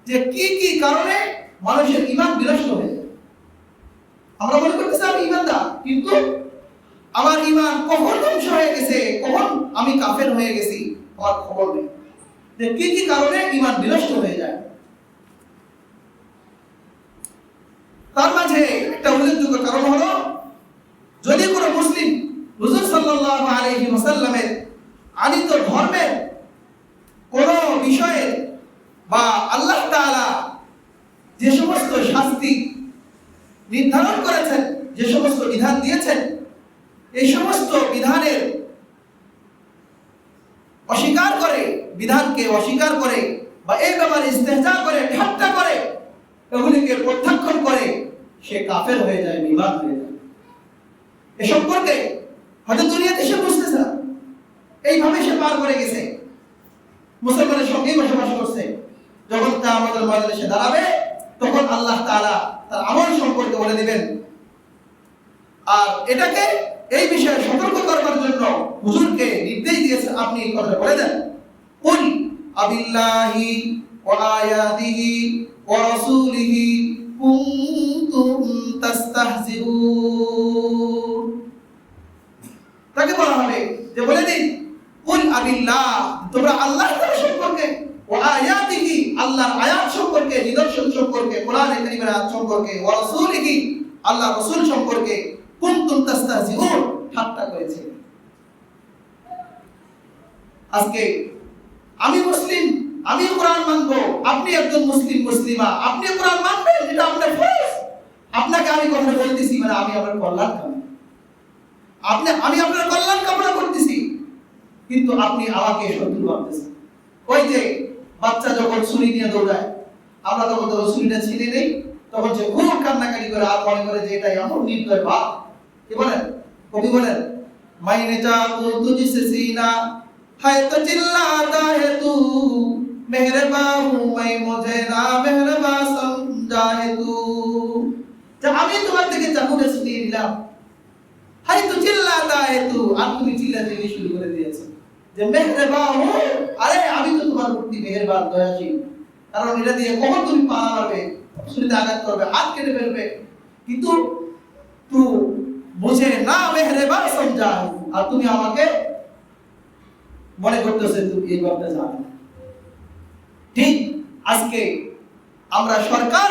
যে কি কি কারণে মানুষের ঈমান বিনষ্ট হয়ে যায়। আমরা মনে করতেছি আমি ঈমানদার, কিন্তু আমার ঈমান কখন ধ্বংস হয়ে গেছে, কখন আমি কাফের হয়ে গেছি আমার খবর নেই। যে কি কি কারণে ঈমান বিনষ্ট হয়ে যায়। তার মাঝে একটা উল্লেখযোগ্য কারণ হলো, যদি কোনো মুসলিম হুজুর সাল্লাল্লাহু আলাইহি ওয়াসাল্লামের আনিত ধর্মের কোন বিষয়ে বা আল্লাহ তাআলা যে সমস্ত শাস্তি নির্ধারণ করেছেন, যে সমস্ত বিধান দিয়েছেন, এই সমস্ত বিধানের অস্বীকার করে, বিধানকে অস্বীকার করে বা এই ব্যাপারে ইস্তেহজা করে, ঠাট্টা করে, এগুলিকে প্রত্যাখ্যান করে, সে কাফের হয়ে যায়, বিবাদ হয়ে যায়। এ সম্পর্কে হয়তো দুনিয়াতে সে বুঝতেছে না, এইভাবে সে পার করে গেছে, মুসলমানের সঙ্গেই বসবাস করছে। যখন তা আমাদের ময়দানে সে দাঁড়াবে, তখন আল্লাহ তাআলা তার আমল সম্পর্কে বলে দিবেন। আর এটাকে এই বিষয়ে সতর্ক করবার জন্য হুজুরকে নির্দেশ দিয়েছে, আপনি এই কথা বলে দেন, কুল আবিল্লাহি ওয়া আয়াতিহি ওয়া রাসূলিহি কুনতুম তাস্তাহজিউন। তাকে বলা হবে যে বলে দিন, কুল আবিল্লাহ, তোমরা আল্লাহ তাআলা সম্পর্কে, ওয়া আয়াতিহি, আল্লাহর আয়াত সম্পর্কে, নিদর্শন সম্পর্কে, কোরআনে কারীমের আয়াত সম্পর্কে, ওয়া রাসূলিহি, আল্লাহর রাসূল সম্পর্কে কুনতুম তাস্তাহজিউন, ঠাট্টা করেছে। আজকে আমি মুসলিম, আমি কোরআন মানবো, আপনি একজন মুসলিম মুসলিমা, আপনি কোরআন মানবেন, এটা আপনার ফরজ। আপনাকে আমি কথা বলতেছি, মানে আমি আপনার কল্যাণ কামনা, আমি আপনার কল্যাণ কামনা করতেছি, কিন্তু আপনি আমাকে শত্রু ভাবতেছেন। ওই যে বাচ্চা যখন ছুরি নিয়ে দৌড়ায়, আমরা তখন ছুরিটা ছিঁড়ে নেই, তখন সে খুব কান্নাকাটি করে আর মনে করে যে এটাই আমার নির্দয় বাপ। কি বলেন কবি, বলেন মাইনে চাকু তুঝসে সিনা है तो चिल्लाता है तू, मेहरबा हूँ मैं मुझे ना मेहरबा समझा है तू। जब আমি তোমার থেকে চাকুটা ছিনিয়ে নিলাম, है तो चिल्लाता है तू, আর তুমি চিল্লাতে শুরু করে দিয়েছো যে মেহরবা হু, আরে আমি তো তোমার প্রতি মেহেরবান, দয়াশীল। কারণ এটা দিয়ে কখন তুমি পা মারবে, শরীরে আঘাত করবে, হাত কেটে ফেলবে, কিন্তু তুই মুঝে না মেহরবা সমঝা, আর তুমি আমাকে মনে করতেছে তুমি এই ব্যাপারটা জানো। ঠিক আজকে আমরা সরকার